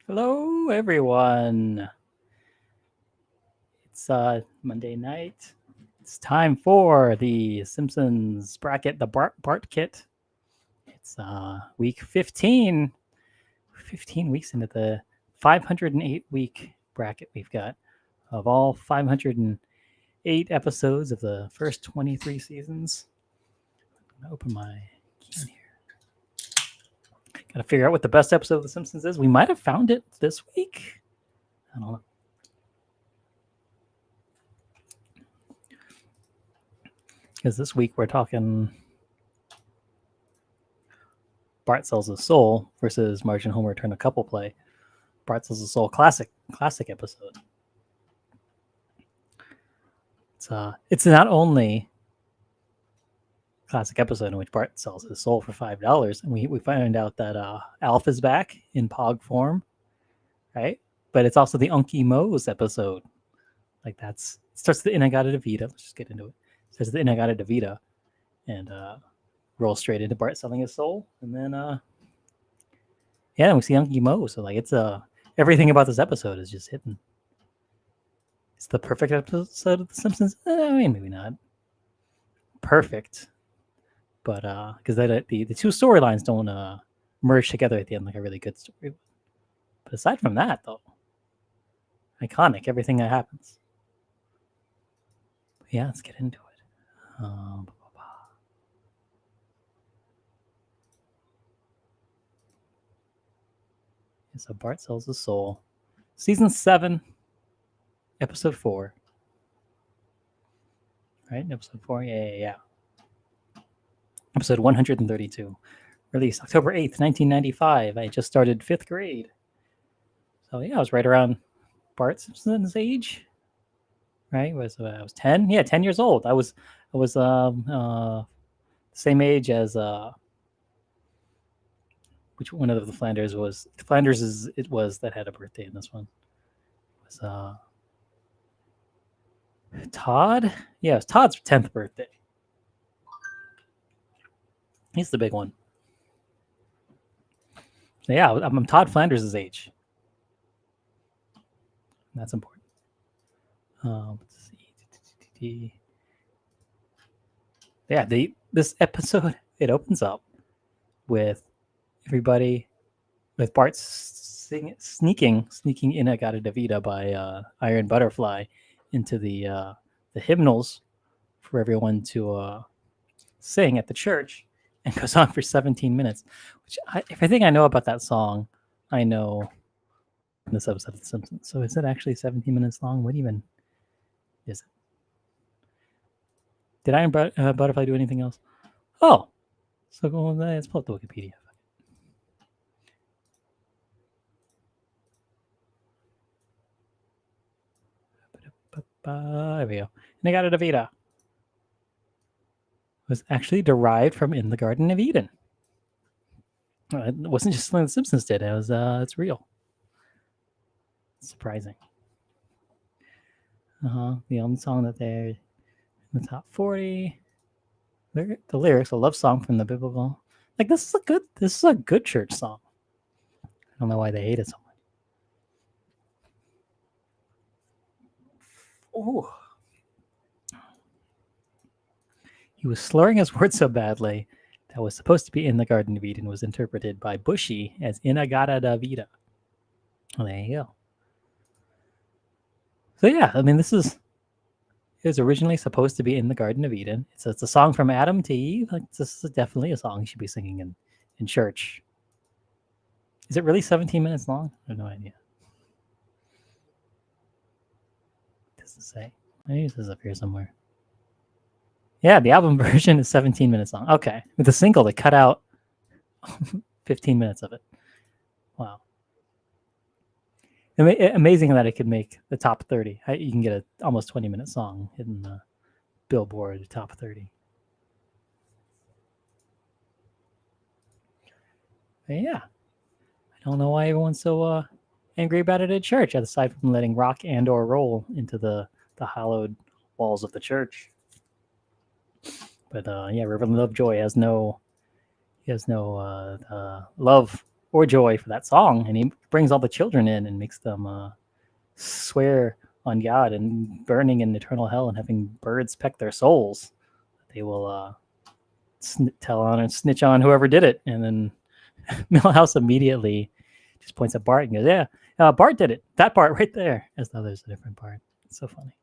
Hello, everyone. It's Monday night. It's time for the Simpsons bracket, the Bart kit. It's week 15. 15 weeks into the 508 week bracket we've got of all 508 episodes of the first 23 seasons. I'm gonna open my can here. Gotta figure out what the best episode of The Simpsons is. We might have found it this week. I don't know. Because this week we're talking Bart Sells His Soul versus Marge and Homer Turn a Couple Play. Bart Sells His Soul classic episode. It's not only classic episode in which Bart sells his soul for $5, and we find out that Alf is back in Pog form, right? But it's also the Unky Moe's episode. Like it starts the Inagata Davida. Let's just get into it. It starts the Inagata Davida, and rolls straight into Bart selling his soul, and then we see Unky Moe. So like it's everything about this episode is just hitting. It's the perfect episode of The Simpsons. I mean, maybe not perfect. But because the two storylines don't merge together at the end like a really good story. But aside from that, though, iconic, everything that happens. But yeah, let's get into it. So Bart Sells His Soul. Season 7, Episode 4. Right? Episode 4? Yeah. Episode 132. Released October 8th, 1995. I just started 5th grade. So yeah, I was right around Bart Simpson's age. Right? I was 10? Yeah, 10 years old. I was same age as which one of the Flanders was? Flanders was that had a birthday in this one. It was Todd? Yeah, it was Todd's 10th birthday. He's the big one. So yeah, I'm Todd Flanders' age. That's important. Let's see. Yeah, this episode, it opens up with everybody with Bart sneaking in Agata Davida by Iron Butterfly into the hymnals for everyone to sing at the church, and goes on for 17 minutes. Which, if I think I know about that song, I know in this episode of The Simpsons. So is it actually 17 minutes long? What even is it? Did Iron Butterfly do anything else? Oh, so let's pull up the Wikipedia. There we go. Negata Davida was actually derived from In the Garden of Eden. It wasn't just something the Simpsons did. It was it's real. It's surprising. The only song that they're in the top 40. The lyrics, a love song from the biblical. Like this is a good church song. I don't know why they hate it so much. Oh. He was slurring his words so badly that was supposed to be In the Garden of Eden was interpreted by Bushy as In Agata Davida. Well, there you go. So yeah, I mean, it was originally supposed to be In the Garden of Eden. It's a song from Adam to Eve. Like, this is definitely a song you should be singing in church. Is it really 17 minutes long? I have no idea. What does it say? Maybe this is up here somewhere. Yeah, the album version is 17 minutes long. Okay. With the single, they cut out 15 minutes of it. Wow. Amazing that it could make the top 30. You can get an almost 20-minute song in the Billboard top 30. But yeah. I don't know why everyone's so angry about it at church, aside from letting rock and or roll into the hallowed walls of the church. But yeah, Reverend Lovejoy has no love or joy for that song, and he brings all the children in and makes them swear on God and burning in eternal hell and having birds peck their souls. They will tell on and snitch on whoever did it, and then Milhouse immediately just points at Bart and goes, "Yeah, Bart did it. That Bart right there," as though there's a different Bart. It's so funny.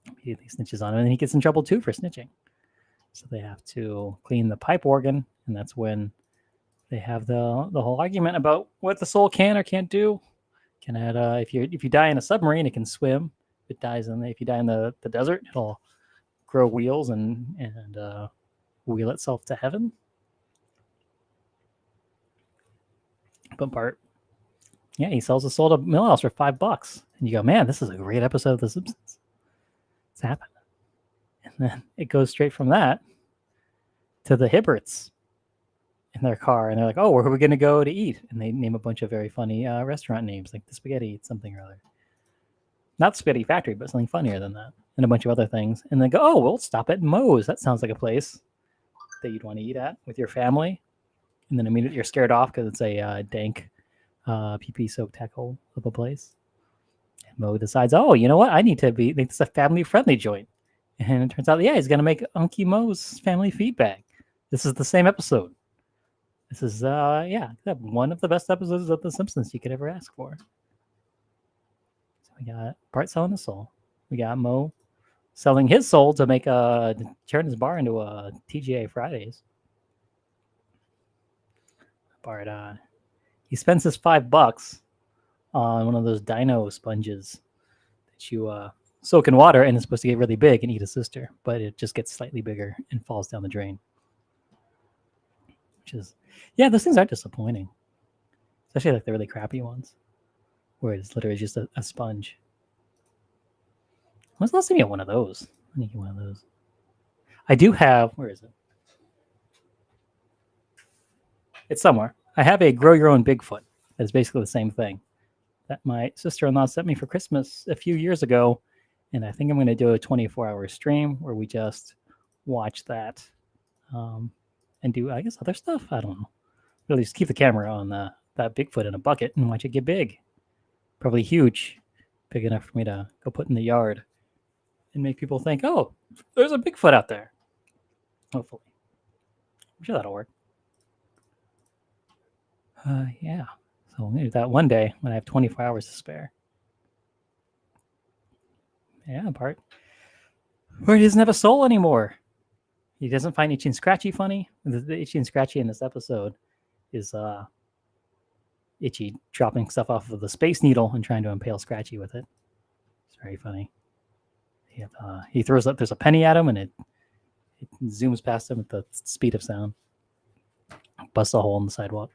Immediately snitches on him, and then he gets in trouble too for snitching. So they have to clean the pipe organ, and that's when they have the whole argument about what the soul can or can't do. Can it if you die in a submarine, it can swim. If you die in the desert, it'll grow wheels and wheel itself to heaven. But Bart, yeah, he sells his soul to Milhouse for $5, and you go, man, this is a great episode of The Simpsons. It's happened. And then it goes straight from that to the Hibberts in their car, and they're like, "Oh, where are we going to go to eat?" And they name a bunch of very funny restaurant names, like the Spaghetti something or other. Not Spaghetti Factory, but something funnier than that, and a bunch of other things. And they go, "Oh, we'll stop at Moe's. That sounds like a place that you'd want to eat at with your family." And then immediately you're scared off because it's a dank, pee-pee soaked hole of a place. And Moe decides, "Oh, you know what? I need to make this a family-friendly joint." And it turns out, yeah, he's going to make Unky Moe's family feedback. This is the same episode. This is, one of the best episodes of The Simpsons you could ever ask for. So we got Bart selling his soul. We got Moe selling his soul to turn his bar into a TGA Fridays. Bart, he spends his $5 on one of those dino sponges that you soak in water, and it's supposed to get really big and eat a sister, but it just gets slightly bigger and falls down the drain. Which is, yeah, those things are disappointing, especially like the really crappy ones, where it's literally just a sponge. When's the last time you had one of those? I need to get one of those. I do have. Where is it? It's somewhere. I have a Grow Your Own Bigfoot. That's basically the same thing that my sister-in-law sent me for Christmas a few years ago, and I think I'm going to do a 24-hour stream where we just watch that and do, I guess, other stuff. I don't know. Really just keep the camera on that Bigfoot in a bucket and watch it get big. Probably huge. Big enough for me to go put in the yard and make people think, oh, there's a Bigfoot out there. Hopefully. I'm sure that'll work. Yeah. So we'll do that one day when I have 24 hours to spare. Yeah, Bart. Bart doesn't have a soul anymore. He doesn't find Itchy and Scratchy funny. The Itchy and Scratchy in this episode is Itchy dropping stuff off of the Space Needle and trying to impale Scratchy with it. It's very funny. He throws up. There's a penny at him, and it zooms past him at the speed of sound. Busts a hole in the sidewalk.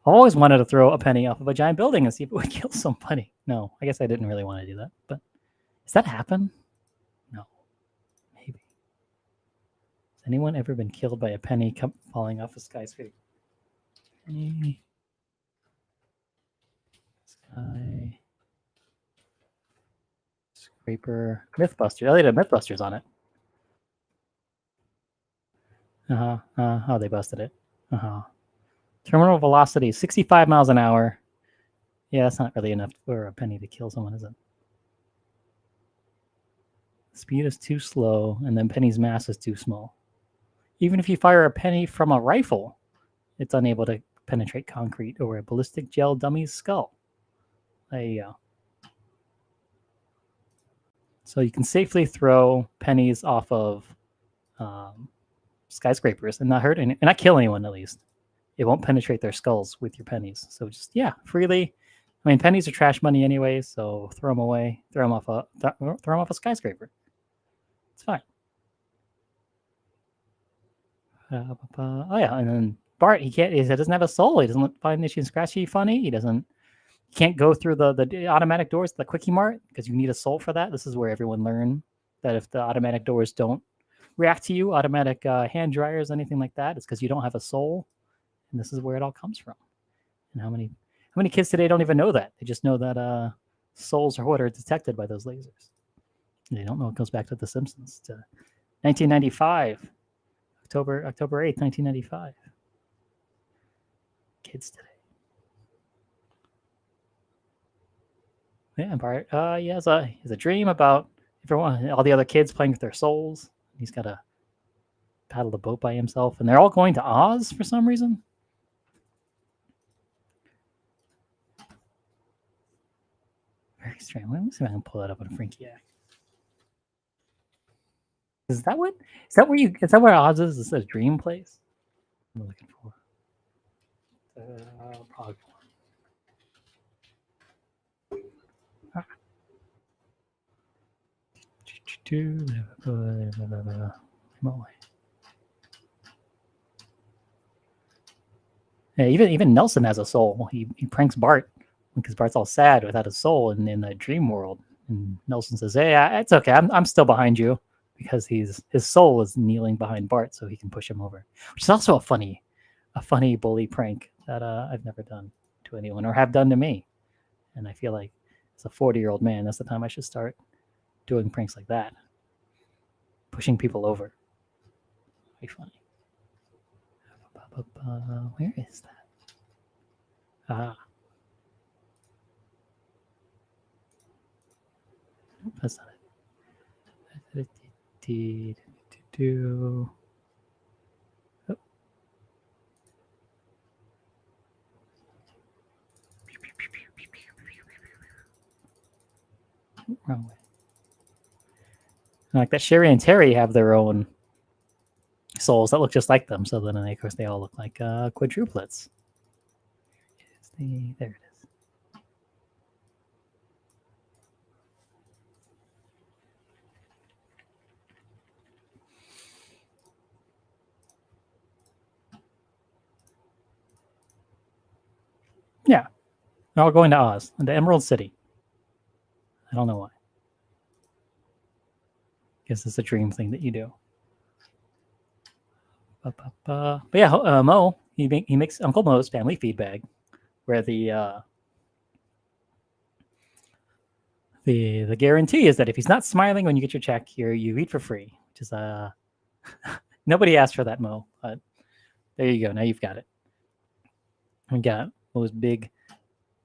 I always wanted to throw a penny off of a giant building and see if it would kill somebody. No, I guess I didn't really want to do that. But does that happen? No. Maybe. Has anyone ever been killed by a penny falling off a skyscraper? Penny. Sky. Scraper. Mythbuster. Oh, they did Mythbusters on it. Oh, they busted it. Terminal velocity, 65 miles an hour. Yeah, that's not really enough for a penny to kill someone, is it? Speed is too slow, and then penny's mass is too small. Even if you fire a penny from a rifle, it's unable to penetrate concrete or a ballistic gel dummy's skull. There you go. So you can safely throw pennies off of skyscrapers and not hurt and not kill anyone, at least. It won't penetrate their skulls with your pennies. So just, yeah, freely. I mean, pennies are trash money anyway, so throw them away. Throw them off a skyscraper. It's fine. Oh yeah, and then Bart, he doesn't have a soul. He doesn't find Itchy and Scratchy funny. He can't go through the automatic doors, the Quickie Mart, because you need a soul for that. This is where everyone learned that if the automatic doors don't react to you, automatic hand dryers, anything like that, it's because you don't have a soul. And this is where it all comes from. And how many kids today don't even know that? They just know that souls are what are detected by those lasers. They don't know it goes back to The Simpsons, to 1995, October 8th, 1995. Kids today. Yeah, Bart. He has a dream about everyone, all the other kids playing with their souls. He's got to paddle the boat by himself, and they're all going to Oz for some reason. Very strange. Let me see if I can pull that up on Frankiac. Is that where Oz is? Is this a dream place? I'm looking for. Probably. Yeah, even Nelson has a soul. He pranks Bart because Bart's all sad without a soul in the dream world. And Nelson says, "Hey, it's okay. I'm still behind you," because his soul is kneeling behind Bart so he can push him over. Which is also a funny bully prank that I've never done to anyone or have done to me. And I feel like as a 40-year-old man, that's the time I should start doing pranks like that. Pushing people over. Be funny. Where is that? That's not it. Oh. Wrong way. Like that, Sherry and Terry have their own souls that look just like them. So then, of course, they all look like quadruplets. There it is. Yeah, they're all going to Oz, the Emerald City. I don't know why. Guess it's a dream thing that you do. But yeah, Mo, he makes Uncle Mo's family feed bag, where the guarantee is that if he's not smiling when you get your check, you eat for free, which is nobody asked for that, Mo, but there you go. Now you've got it. We got Mo's big,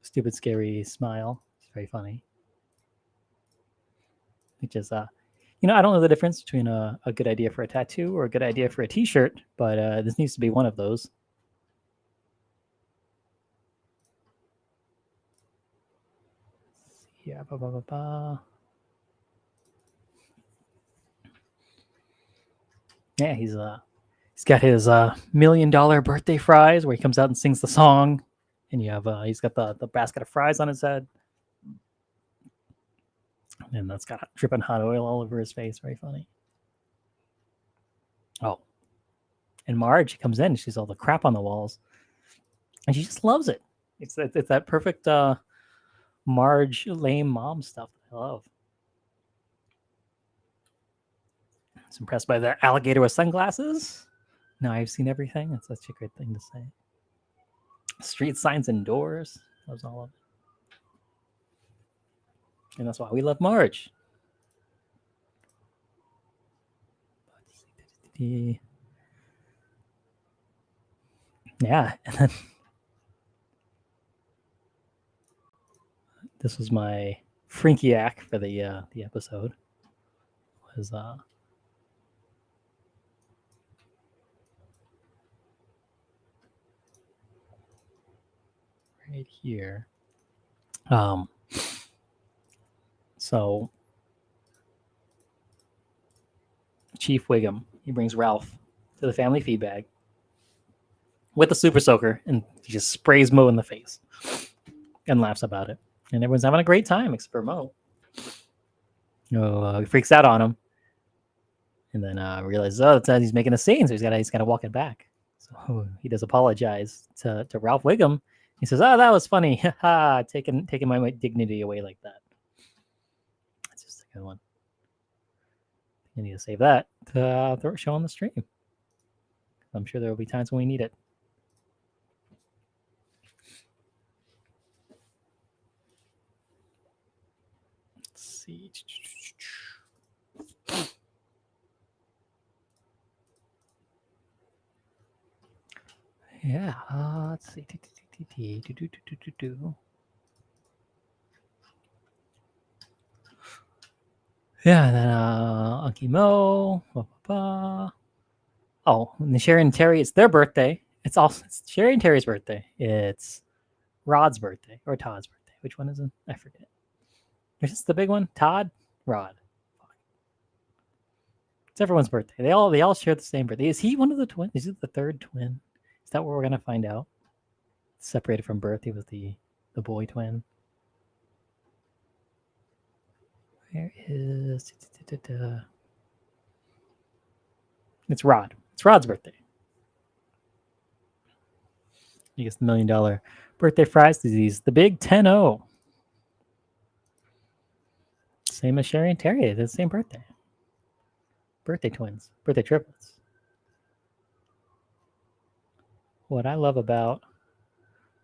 stupid, scary smile. It's very funny. Which is I don't know the difference between a good idea for a tattoo or a good idea for a T-shirt, but this needs to be one of those. here? Yeah, he's got his $1 million birthday fries where he comes out and sings the song, and you have he's got the basket of fries on his head, and that's got dripping hot oil all over his face. Very funny. Oh, and Marge comes in and she's all the crap on the walls, and she just loves it. It's that perfect Marge lame mom stuff that I love. I was impressed by the alligator with sunglasses. Now I've seen everything. That's such a great thing to say. Street signs indoors. Loves all of it. And that's why we love Marge. Yeah. And then this was my Frinkiac for the episode. Was right here. So Chief Wiggum, he brings Ralph to the family feed bag with the super soaker, and he just sprays Mo in the face and laughs about it. And everyone's having a great time except for Mo. He freaks out on him, and then realizes, he's making a scene, so he's got to walk it back. So he does apologize to Ralph Wiggum. He says, "Oh, that was funny, taking my dignity away like that." That's just a good one. I need to save that to show on the stream. I'm sure there will be times when we need it. Let's see. Yeah, let's see. Yeah, and then Unky Mo. Oh, and Sherry and Terry, it's their birthday. It's Sherry and Terry's birthday. It's Rod's birthday or Todd's birthday. Which one is it? I forget. Is this the big one? Todd? Rod. It's everyone's birthday. They all share the same birthday. Is he one of the twins? Is he the third twin? Is that what we're gonna find out? Separated from birth, he was the boy twin. Where is it's Rod. It's Rod's birthday. He gets the $1 million birthday fries disease. The big 10-0. Same as Sherry and Terry. They're the same birthday. Birthday twins. Birthday triplets. What I love about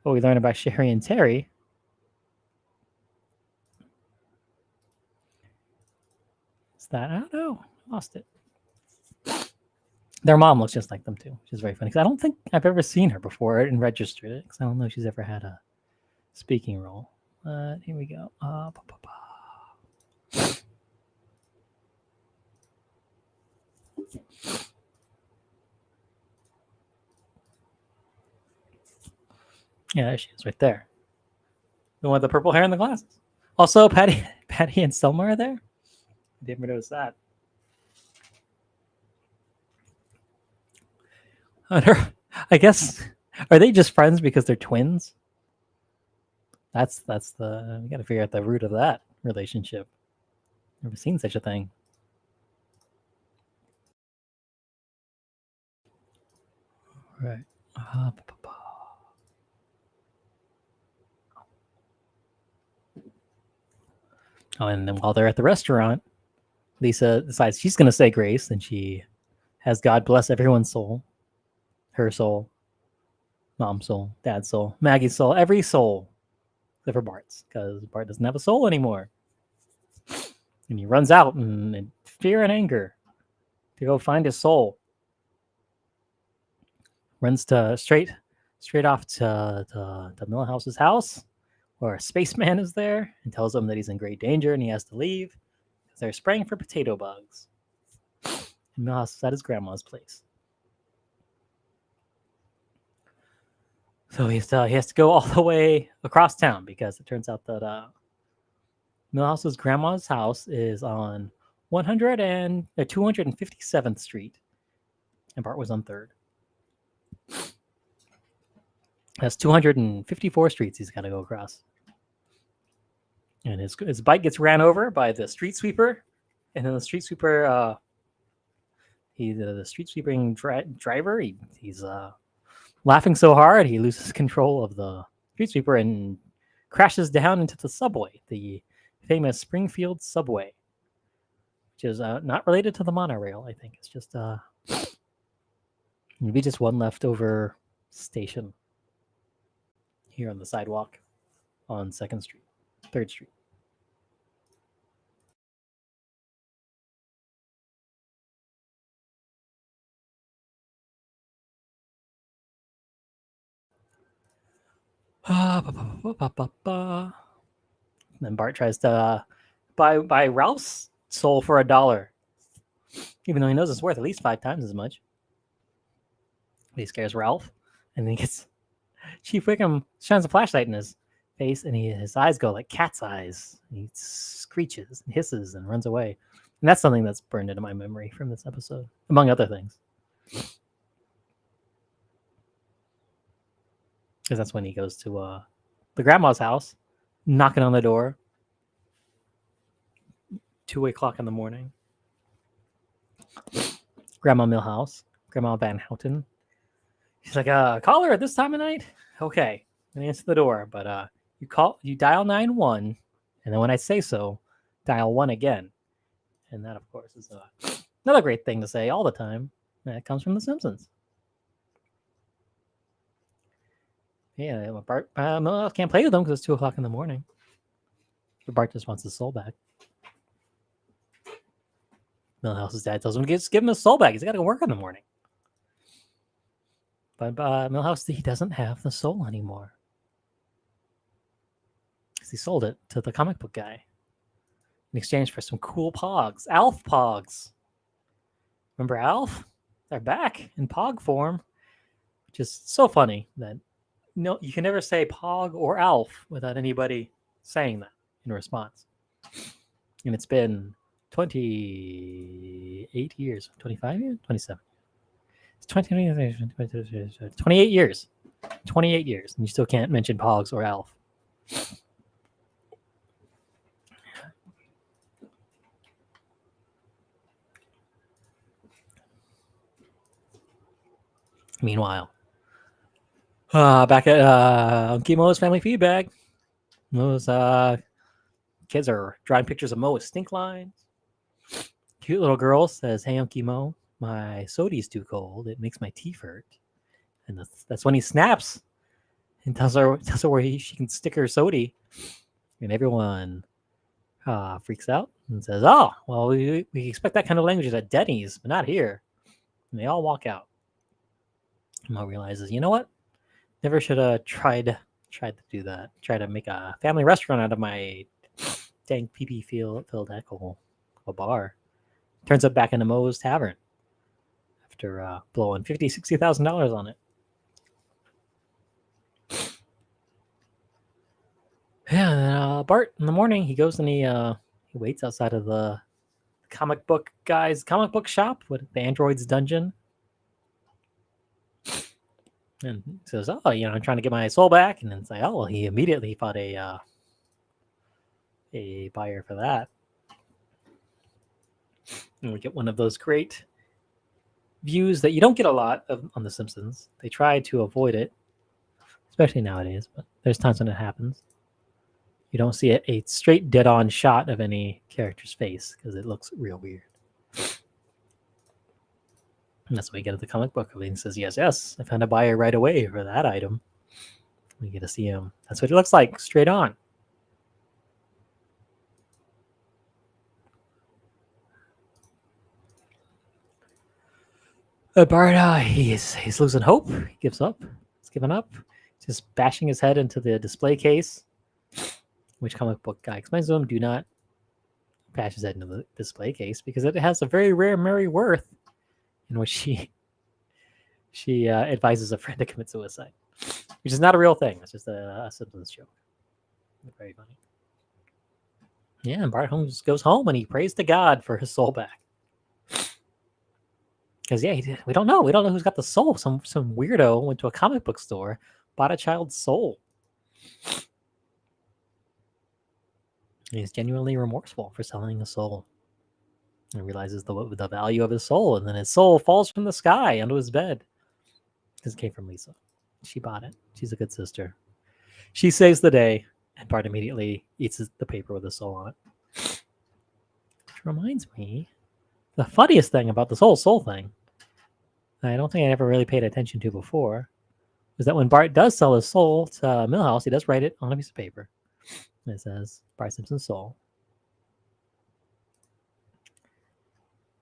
what we learned about Sherry and Terry is that, I don't know, I lost it. Their mom looks just like them too, which is very funny. Because I don't think I've ever seen her before and registered it. Because I don't know if she's ever had a speaking role. Here we go. Yeah, there she is, right there. The one with the purple hair and the glasses. Also, Patty and Selma are there. I didn't notice that. I guess, are they just friends because they're twins? That's the, we got to figure out the root of that relationship. Never seen such a thing. Right. Oh, and then while they're at the restaurant, Lisa decides she's going to say grace, and she has God bless everyone's soul, her soul, mom's soul, dad's soul, Maggie's soul, every soul, except for Bart's, because Bart doesn't have a soul anymore. And he runs out in fear and anger to go find his soul. Runs straight off to Millhouse's house, where a spaceman is there and tells him that he's in great danger and he has to leave because they're spraying for potato bugs. And Millhouse is at his grandma's place. So he has to go all the way across town because it turns out that Millhouse's grandma's house is on 257th Street, and Bart was on 3rd. That's 254 streets he's got to go across. And his bike gets ran over by the street sweeper, and then the street sweeper, the street sweeping driver, he's laughing so hard he loses control of the street sweeper and crashes down into the subway, the famous Springfield subway, which is not related to the monorail. I think it's just maybe just one leftover station here on the sidewalk on 2nd Street, 3rd Street. And then Bart tries to buy Ralph's soul for $1, even though he knows it's worth at least 5 times as much. But he scares Ralph, and then he gets Chief Wickham shines a flashlight in his face, and his eyes go like cat's eyes. He screeches and hisses and runs away. And that's something that's burned into my memory from this episode, among other things. Because that's when he goes to the grandma's house, knocking on the door, 2 o'clock in the morning. Grandma Milhouse, Grandma Van Houten. She's like, call her at this time of night? Okay. And answer the door, but you dial 9-1, and then when I say so, dial 1 again. And that, of course, is another great thing to say all the time. That comes from The Simpsons. Yeah, Bart Milhouse can't play with them because it's 2 o'clock in the morning. But Bart just wants his soul back. Milhouse's dad tells him to give him his soul back. He's got to go work in the morning. But Milhouse, he doesn't have the soul anymore. Because he sold it to the comic book guy in exchange for some cool Pogs. Alf Pogs. Remember Alf? They're back in Pog form. Which is so funny that you can never say Pog or Alf without anybody saying that in response. And it's been 28 years. 25 years? 27. It's 28 years. 28 years. And you still can't mention Pogs or Alf. Meanwhile, back at Uncle Mo's family feedback, those kids are drawing pictures of Mo with stink lines. Cute little girl says, "Hey, Uncle Mo, my soda's too cold. It makes my teeth hurt." And that's when he snaps and tells her where she can stick her soda. And everyone freaks out and says, "Oh, well, we expect that kind of language at Denny's, but not here." And they all walk out. Mo realizes, you know what? Never should have tried to do that. Try to make a family restaurant out of my dang pee-pee filled alcohol, a bar. Turns up back into Mo's Tavern after blowing $50,000-$60,000 on it. Yeah, and then Bart in the morning he goes and he waits outside of the comic book guy's comic book shop with the android's dungeon. And says, "Oh, I'm trying to get my soul back." And then it's like, "Oh, well, he immediately fought a buyer for that." And we get one of those great views that you don't get a lot of on The Simpsons. They try to avoid it, especially nowadays, but there's times when it happens. You don't see a straight dead-on shot of any character's face because it looks real weird. And that's what we get at the comic book. He says, yes, I found a buyer right away for that item. We get to see him. That's what it looks like, straight on. Bart, he's losing hope. He gives up. He's given up. Just bashing his head into the display case, which comic book guy explains to him, do not bash his head into the display case because it has a very rare Mary Worth in which she advises a friend to commit suicide, which is not a real thing. It's just a Simpsons joke. Very funny. Yeah, and Bart Holmes goes home and he prays to God for his soul back. Because we don't know. We don't know who's got the soul. Some weirdo went to a comic book store, bought a child's soul. He's genuinely remorseful for selling a soul. And realizes the value of his soul, and then his soul falls from the sky onto his bed. This came from Lisa. She bought it. She's a good sister. She saves the day, and Bart immediately eats the paper with the soul on it. Which reminds me, the funniest thing about this whole soul thing, I don't think I ever really paid attention to before, is that when Bart does sell his soul to Milhouse, he does write it on a piece of paper. And it says, Bart Simpson's soul.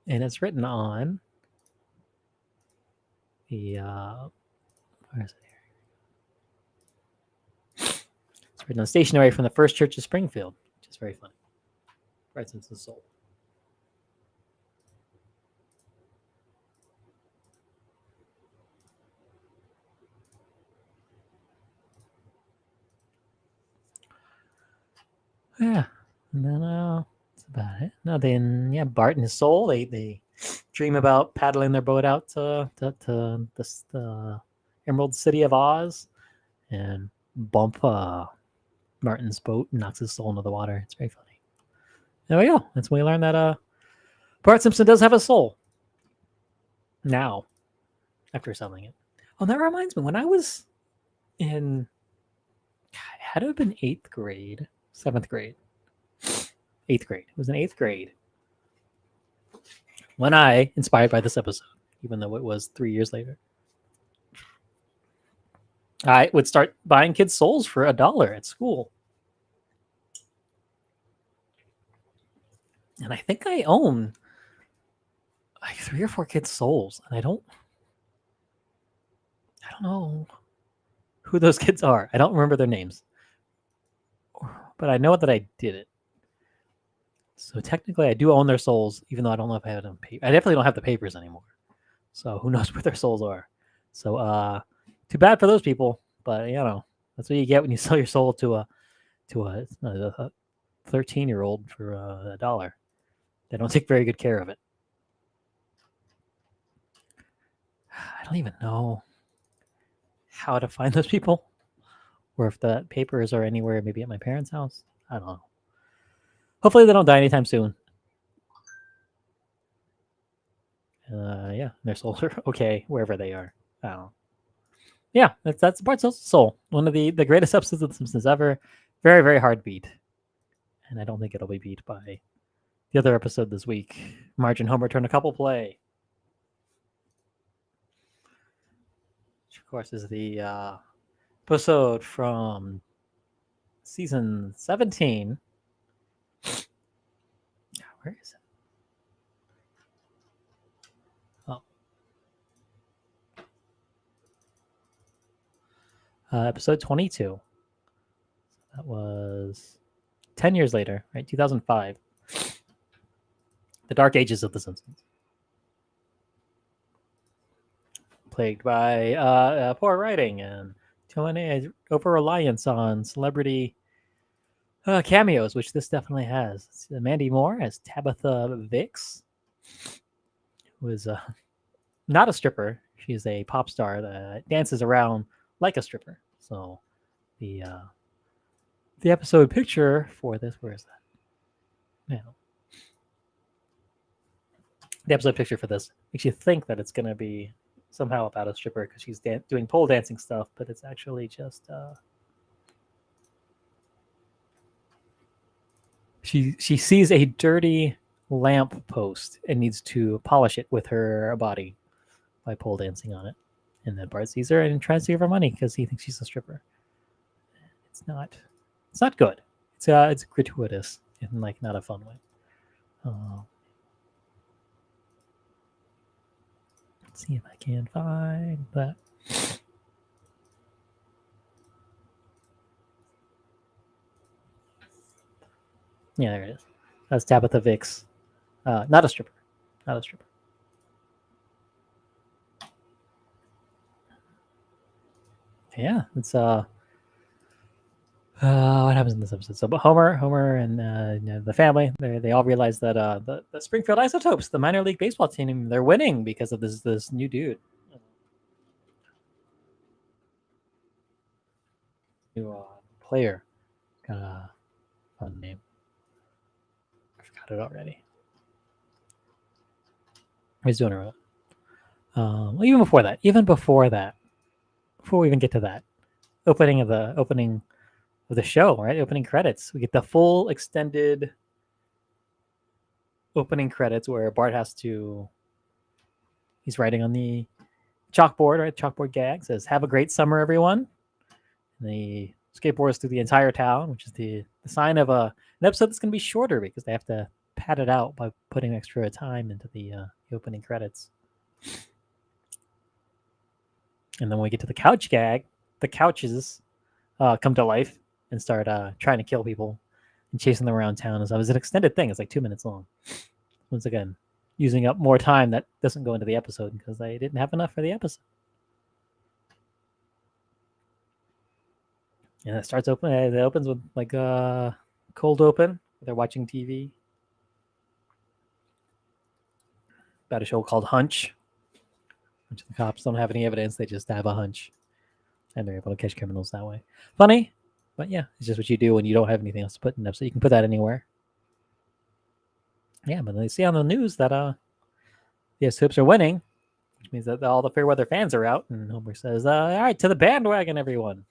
And it's written on the, where is it here? It's written on stationery from the First Church of Springfield, which is very funny. Bart Simpson's soul. Yeah, and then that's about it. No, then Bart and his soul, they dream about paddling their boat out to the Emerald City of Oz, and bump Martin's boat and knocks his soul into the water. It's very funny. There we go. That's when we learn that Bart Simpson does have a soul now after selling it. Oh, that reminds me, when I was in, it had to have been 8th grade, 7th grade. 8th grade. It was in 8th grade when I, inspired by this episode, even though it was 3 years later, I would start buying kids' souls for $1 at school. And I think I own like 3 or 4 kids' souls, and I don't know who those kids are. I don't remember their names, but I know that I did it. So technically, I do own their souls, even though I don't know if I have them. I definitely don't have the papers anymore. So who knows where their souls are? So too bad for those people. But that's what you get when you sell your soul to a 13-year-old for $1. They don't take very good care of it. I don't even know how to find those people, or if the papers are anywhere, maybe at my parents' house. I don't know. Hopefully they don't die anytime soon. Their souls are okay wherever they are. I don't know. Yeah, that's Bart's soul. One of the greatest episodes of The Simpsons ever. Very, very hard beat. And I don't think it'll be beat by the other episode this week. Marge and Homer turn a couple play. Which, of course, is the episode from season 17. Where is it? Episode 22. That was 10 years later, right? 2005. The Dark Ages of The Simpsons. Plagued by poor writing and too many over-reliance on celebrity cameos, which this definitely has. It's Mandy Moore as Tabitha Vix, who is not a stripper. She's a pop star that dances around like a stripper. So the episode picture for this, where is that? Yeah. The episode picture for this makes you think that it's going to be somehow about a stripper because she's doing pole dancing stuff, but it's actually just she sees a dirty lamp post and needs to polish it with her body by pole dancing on it. And then Bart sees her and tries to give her money because he thinks she's a stripper. It's not good. It's gratuitous in like not a fun way. Let's see if I can find that. Yeah, there it is. That's Tabitha Vix. Not a stripper. Not a stripper. Yeah, it's What happens in this episode? So, Homer, and the family, they all realize that the Springfield Isotopes, the minor league baseball team, they're winning because of this new dude, new player. Got a fun name. I forgot it already. He's doing it right. Well, even before that, before we even get to that, opening of the show, right? Opening credits. We get the full extended opening credits where Bart he's writing on the chalkboard, right? Chalkboard gag says, "Have a great summer, everyone." And he skateboards through the entire town, which is the sign of an episode that's going to be shorter because they have to pad it out by putting extra time into the opening credits. And then when we get to the couch gag, the couches come to life and start trying to kill people and chasing them around town. So it was an extended thing. It's like 2 minutes long. Once again, using up more time that doesn't go into the episode because they didn't have enough for the episode. And it starts open. It opens with like a cold open. They're watching TV about a show called Hunch, which the cops don't have any evidence. They just have a hunch, and they're able to catch criminals that way. Funny, but yeah, it's just what you do when you don't have anything else to put in an episode. You can put that anywhere. Yeah, but they see on the news that the Hoops are winning, which means that all the Fairweather fans are out. And Homer says, "All right, to the bandwagon, everyone!"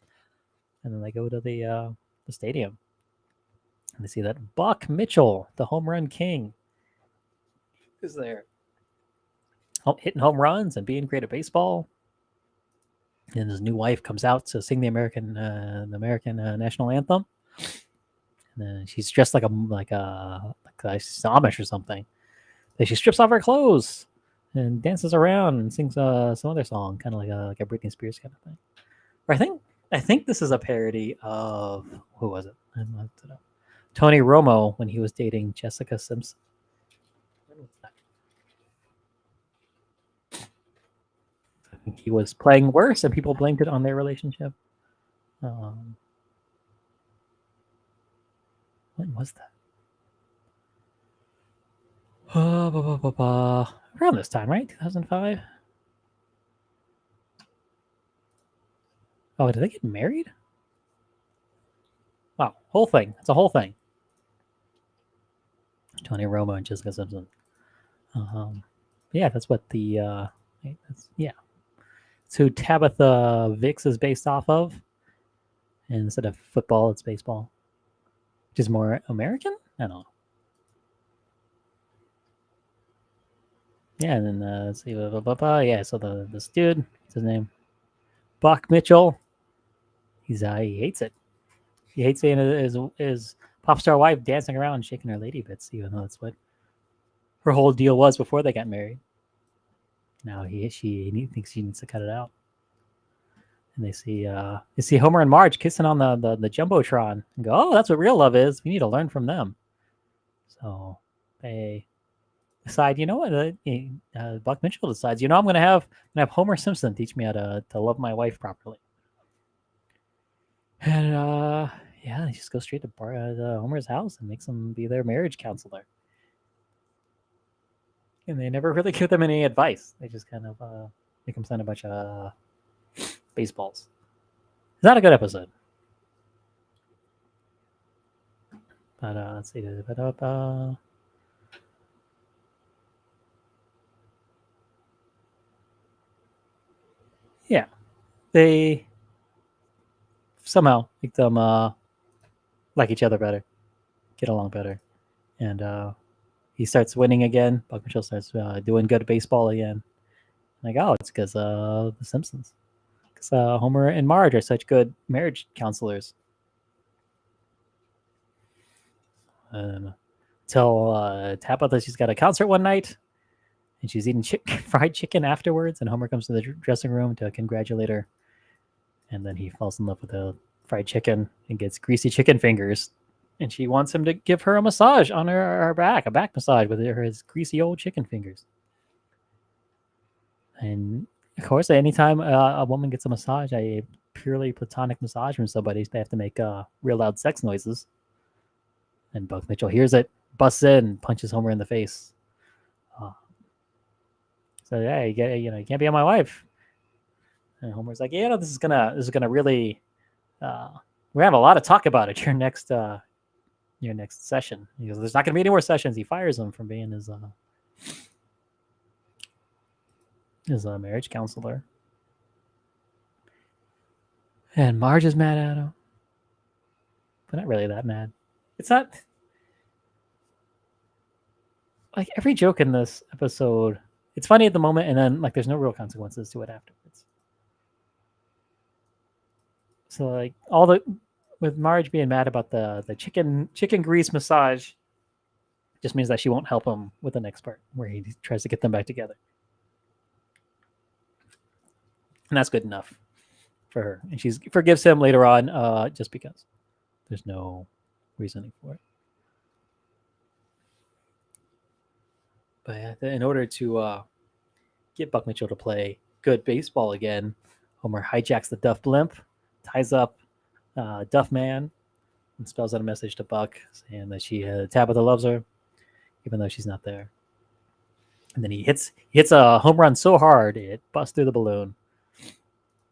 And then they go to the stadium, and they see that Buck Mitchell, the home run king, is there, hitting home runs and being great at baseball. And his new wife comes out to sing the American national anthem. And then she's dressed like Amish or something. Then she strips off her clothes and dances around and sings some other song, kind of like a Britney Spears kind of thing. Or I think this is a parody of, who was it? I looked it up. Tony Romo when he was dating Jessica Simpson. When was that? I think he was playing worse, and people blamed it on their relationship. When was that? Around this time, right? 2005. Oh, did they get married? Wow, whole thing. It's a whole thing. Tony Romo and Jessica Simpson. Yeah, that's what the yeah. So Tabitha Vix is based off of. And instead of football, it's baseball, which is more American. I don't know. Yeah, and then let's see, yeah. So this dude, what's his name? Buck Mitchell. He hates it. He hates seeing his pop star wife dancing around and shaking her lady bits, even though that's what her whole deal was before they got married. Now she thinks she needs to cut it out. And they see Homer and Marge kissing on the jumbotron and go, "Oh, that's what real love is. We need to learn from them." So they decide, you know what? Buck Mitchell decides, I'm gonna have Homer Simpson teach me how to love my wife properly. And yeah, they just go straight to Homer's house and makes him be their marriage counselor. And they never really give them any advice. They just kind of make them sign a bunch of baseballs. It's not a good episode. But let's see. Yeah, they somehow make them like each other better, get along better, and he starts winning again. Buck Mitchell starts doing good at baseball again. Like, oh, it's because the Simpsons. Because Homer and Marge are such good marriage counselors. Tell Tabitha she's got a concert one night, and she's eating fried chicken afterwards, and Homer comes to the dressing room to congratulate her. And then he falls in love with the fried chicken and gets greasy chicken fingers. And she wants him to give her a massage on her back, a back massage with his greasy old chicken fingers. And of course, anytime a woman gets a massage, I purely platonic massage from somebody, they have to make real loud sex noises. And Buck Mitchell hears it, busts in, and punches Homer in the face. So yeah, you can't be on my wife. And Homer's like, yeah, this is gonna really. We have a lot of talk about it your next session. He goes, there's not gonna be any more sessions. He fires him from being his marriage counselor. And Marge is mad at him, but not really that mad. It's not like every joke in this episode. It's funny at the moment, and then like there's no real consequences to it afterwards. So like with Marge being mad about the chicken grease massage, just means that she won't help him with the next part where he tries to get them back together, and that's good enough for her. And she forgives him later on, just because there's no reasoning for it. But in order to get Buck Mitchell to play good baseball again, Homer hijacks the Duff blimp, ties up Duff Man, and spells out a message to Buck saying that Tabitha loves her, even though she's not there. And then he hits a home run so hard it busts through the balloon,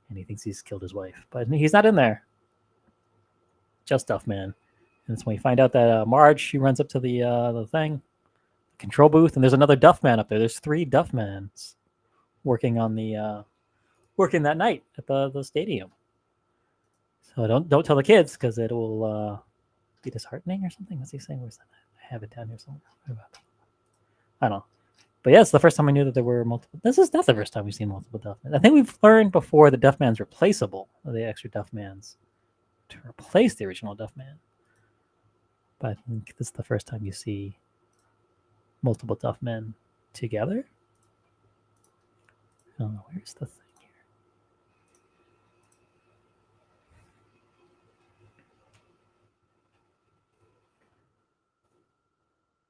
and he thinks he's killed his wife, but he's not in there. Just Duff Man. And it's when we find out that Marge, she runs up to the thing, control booth, and there's another Duff Man up there. There's 3 Duff Mans working on working that night at the stadium. So don't tell the kids because it will be disheartening or something. What's he saying? Where's that? I have it down here somewhere. I don't know. But yeah, it's the first time I knew that there were multiple. This is not the first time we've seen multiple Duffmans. I think we've learned before the Duffman's replaceable, the extra Duffmans, to replace the original Duffman. But I think this is the first time you see multiple Duffmen together. Oh, where's the thing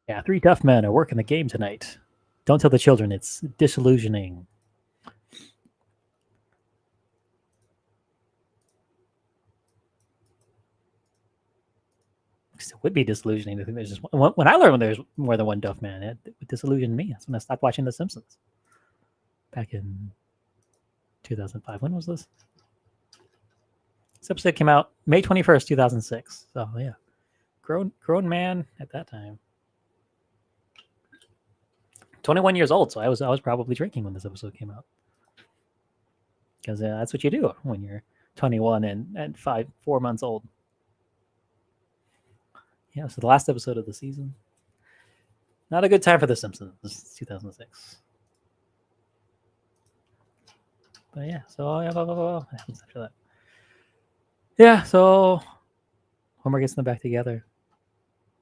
here? Yeah, 3 Duffmen are working the game tonight. Don't tell the children. It's disillusioning. It would be disillusioning to think there's just one. When I learned when there's more than one Duffman, it disillusioned me. That's when I stopped watching The Simpsons. Back in 2005. When was this? This episode came out May 21st, 2006. So yeah, grown man at that time. 21 years old, so I was probably drinking when this episode came out. Because that's what you do when you're 21 and 4 months old. Yeah, so the last episode of the season. Not a good time for The Simpsons. This is 2006. But yeah, so what happens after that? Yeah, so Homer gets them back together.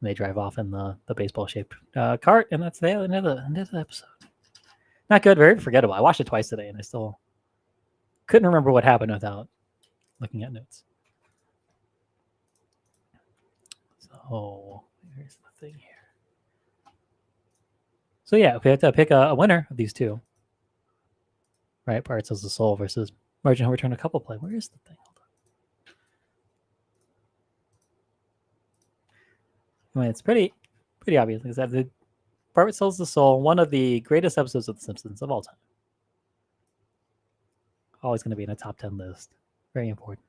They drive off in the baseball-shaped cart, and that's the end of the episode. Not good, very forgettable. I watched it twice today, and I still couldn't remember what happened without looking at notes. So here's the thing here. So yeah, we have to pick a winner of these two. Right, Bart Sells the Soul versus Marge and Homer Turn a Couple Play. Where is the thing? Hold on. I mean, it's pretty obvious. Because the Bart Sells the Soul, one of the greatest episodes of The Simpsons of all time. Always going to be in a top 10 list. Very important.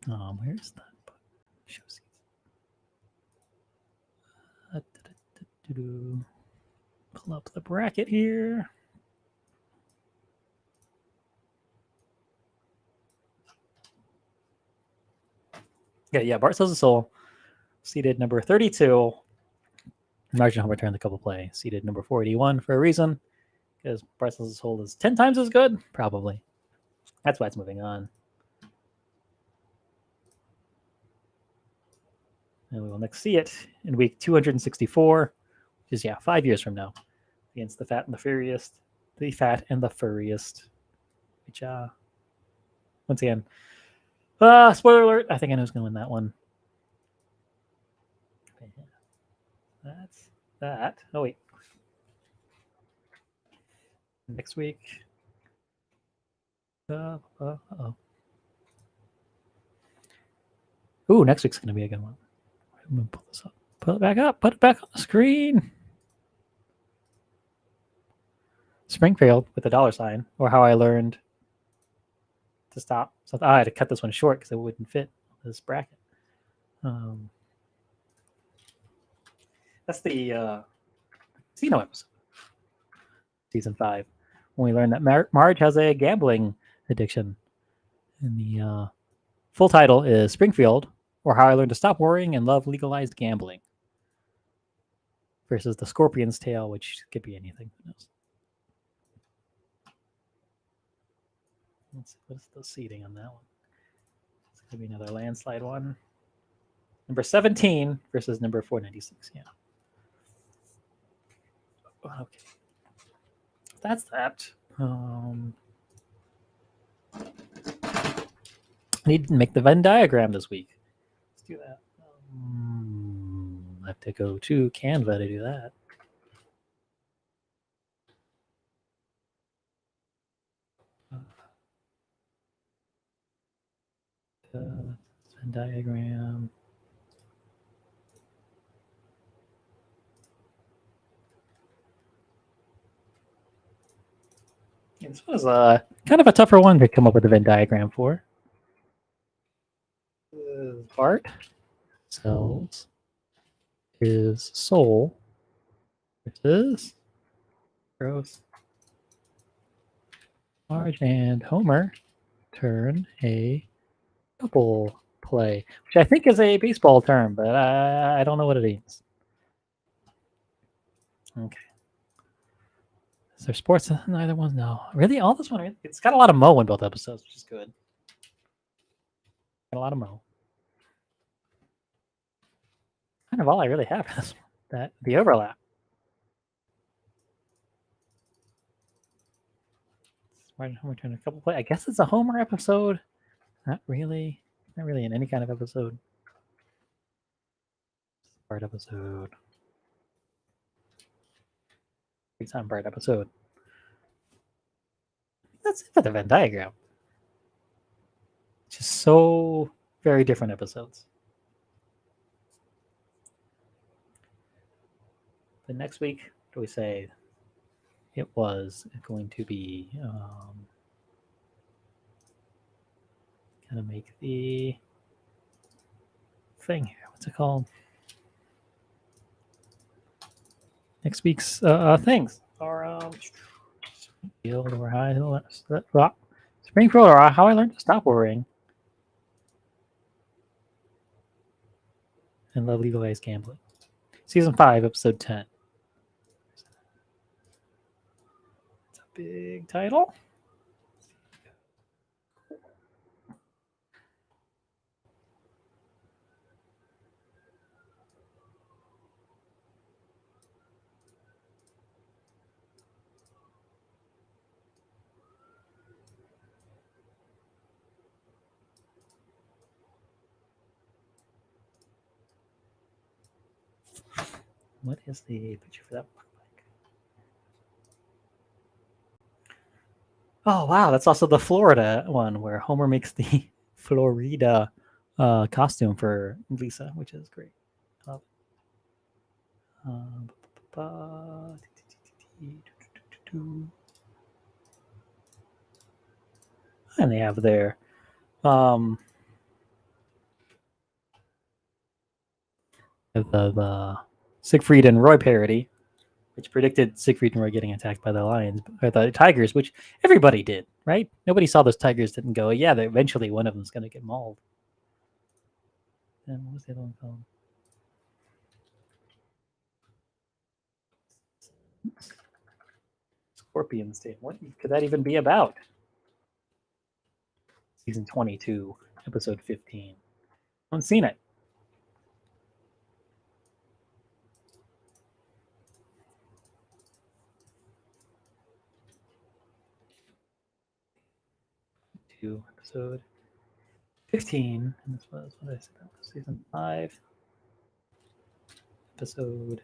Where's that? Show seats. Pull up the bracket here. Yeah, Bart Sells the Soul, seated number 32. Marge and Homer Turn the Couple Play, seated number 481 for a reason, because Bart Sells the Soul is 10 times as good, probably. That's why it's moving on. And we will next see it in week 264, which is 5 years from now, against the Fat and the Furious, which once again, spoiler alert, I think I know who's going to win that one. That's that. Oh, wait. Next week. Uh-oh. Ooh, next week's going to be a good one. I'm going to pull this up. Pull it back up. Put it back on the screen. Springfield with a $sign, or how I learned to stop. So I had to cut this one short because it wouldn't fit this bracket. That's the casino episode, season 5, when we learned that Marge has a gambling addiction. And the full title is Springfield, or How I Learned to Stop Worrying and Love Legalized Gambling, versus the Scorpion's Tail, which could be anything. Who knows? Let's see, what's the seating on that one? It's going to be another landslide one. Number 17 versus number 496. Yeah. Okay. That's that. I need to make the Venn diagram this week. Let's do that. I have to go to Canva to do that. Venn diagram. Yeah, this was kind of a tougher one to come up with a Venn diagram for. Bart sells his soul versus gross. Marge and Homer turn a double play, which I think is a baseball term, but I don't know what it means. Okay. Is there sports? Neither one. No. Really? All this one? It's got a lot of Mo in both episodes, which is good. Got a lot of Mo. Kind of all I really have is that the overlap. Homer turn a couple play. I guess it's a Homer episode. Not really. Not really in any kind of episode. Bart episode. Big time Bart episode. That's it for the Venn diagram. Just so very different episodes. The next week, do we say it was going to be gonna make the thing here. What's it called? Next week's things are Springfield or Springfield or How I Learned to Stop Worrying and Love Legalized Gambling. Season 5, episode 10. It's a big title. What is the picture for that look like? Oh, wow. That's also the Florida one where Homer makes the Florida costume for Lisa, which is great. And they have their the Siegfried and Roy parody, which predicted Siegfried and Roy getting attacked by the lions or the tigers, which everybody did, right? Nobody saw those tigers didn't go, yeah, eventually one of them's going to get mauled. And what was the other one called? Scorpion State. What could that even be about? Season 22, episode 15. I haven't seen it. Episode 15. And this was what I said. That was season 5. Episode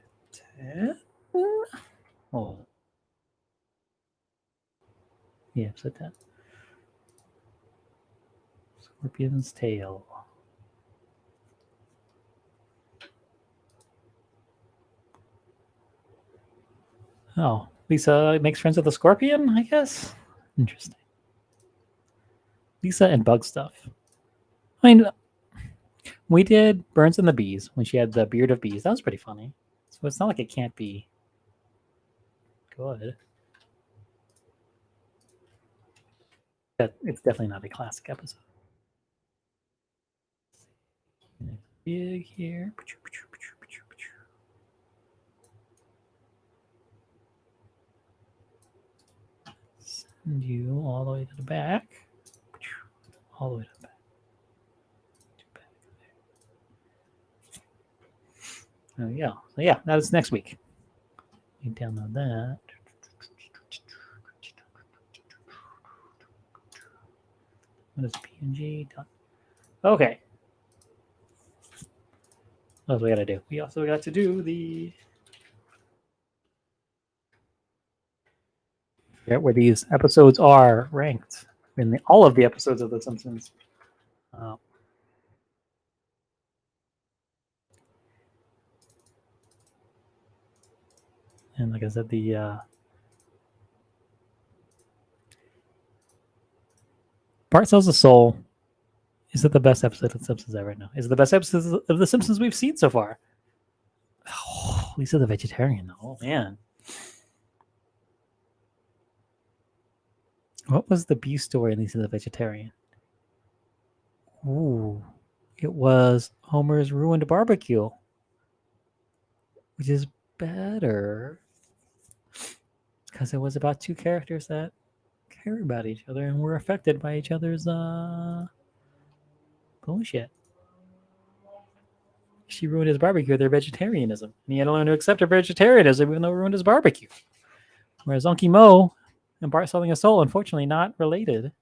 10. Oh. Yeah, episode 10. Scorpion's tail. Oh, Lisa makes friends with the scorpion, I guess? Interesting. Lisa and bug stuff. I mean, we did Burns and the Bees when she had the beard of bees. That was pretty funny. So it's not like it can't be good. But it's definitely not a classic episode. Big here. Send you all the way to the back. All the way to the back. Oh yeah. So yeah, that is next week. You download that. What is PNG? Okay. What else we gotta do? We also got to do the where these episodes are ranked in all of the episodes of The Simpsons. And like I said, the Bart Sells the Soul. Is it the best episode of The Simpsons ever? No. Is it the best episode of The Simpsons we've seen so far? Oh, Lisa the Vegetarian. Oh, man. What was the B story in Lisa the Vegetarian? Ooh. It was Homer's Ruined Barbecue, which is better because it was about two characters that care about each other and were affected by each other's bullshit. She ruined his barbecue with her vegetarianism, and he had to learn to accept her vegetarianism even though it ruined his barbecue. Whereas Unky Mo and Bart Selling a Soul, unfortunately, not related,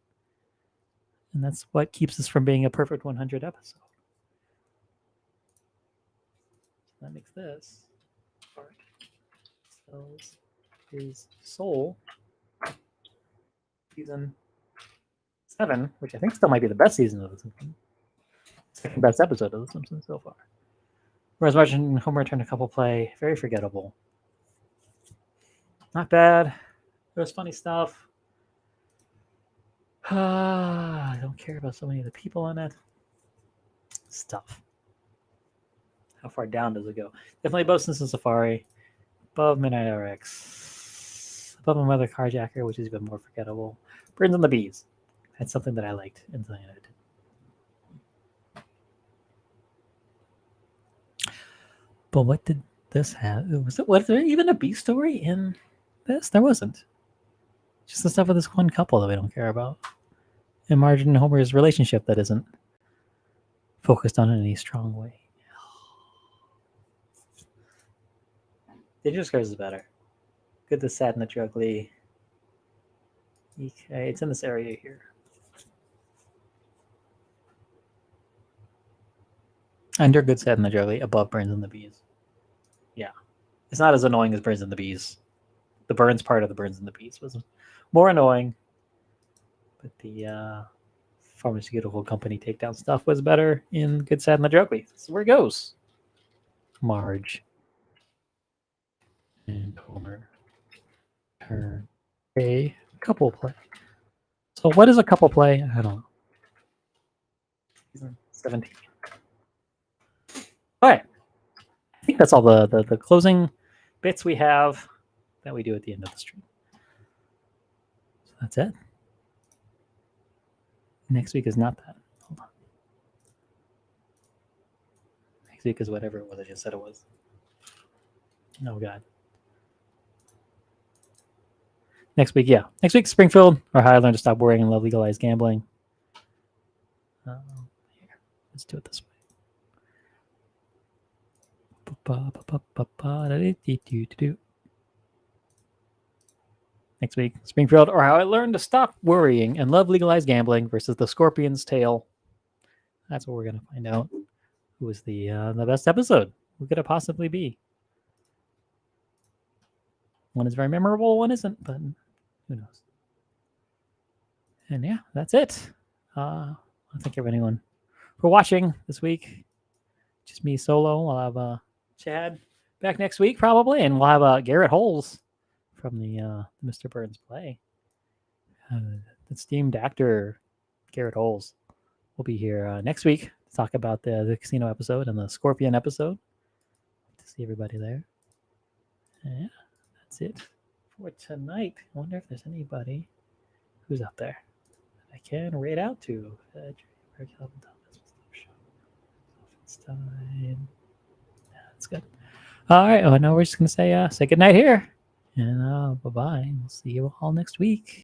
and that's what keeps us from being a perfect 100 episode. So that makes this Bart Sells his Soul season 7, which I think still might be the best season of The Simpsons. Second best episode of The Simpsons so far. Whereas Marge and Homer turned a couple play, very forgettable. Not bad. There was funny stuff. I don't care about so many of the people in it. Stuff. How far down does it go? Definitely above Simpsons Safari, above Midnight RX, above My Mother Carjacker, which is even more forgettable. Burns and the Bees. That's something that I liked in the end. But what did this have? Was there even a B story in this? There wasn't. Just the stuff with this one couple that we don't care about. And Marge and Homer's relationship that isn't focused on in any strong way. Dangerous Girls is better. Good, the Sad, and the Drugly. Okay, it's in this area here. Under Good, Sad, and the Drugly, above Burns and the Bees. Yeah. It's not as annoying as Burns and the Bees. The Burns part of the Burns and the Bees was more annoying. But the pharmaceutical company takedown stuff was better in Good, Sad, and the Drugly. This is where it goes. Marge and Homer turn a couple play. So what is a couple play? I don't know. 17. All right. I think that's all the closing bits we have that we do at the end of the stream. So that's it. Next week is not that. Hold on. Next week is whatever it was I just said it was. Oh, God. Next week, yeah. Next week, Springfield, or how I learned to stop worrying and love legalized gambling. Here. Let's do it this way. Next week, Springfield, or how I learned to stop worrying and love legalized gambling versus the Scorpion's Tail. That's what we're gonna find out. Who was the best episode? Who could it possibly be? One is very memorable, one isn't, but who knows? And yeah, that's it. thank everyone for watching this week. Just me solo. We'll have Chad back next week probably, and we'll have Garrett Holes from the Mr. Burns play. The esteemed actor Garrett Holes will be here next week to talk about the casino episode and the Scorpion episode. To see everybody there. Yeah, that's it for tonight. I wonder if there's anybody who's out there that I can rate out to. It's time. Yeah, that's good. All right. Oh, no, we're just gonna say good night here, and bye bye. We'll see you all next week.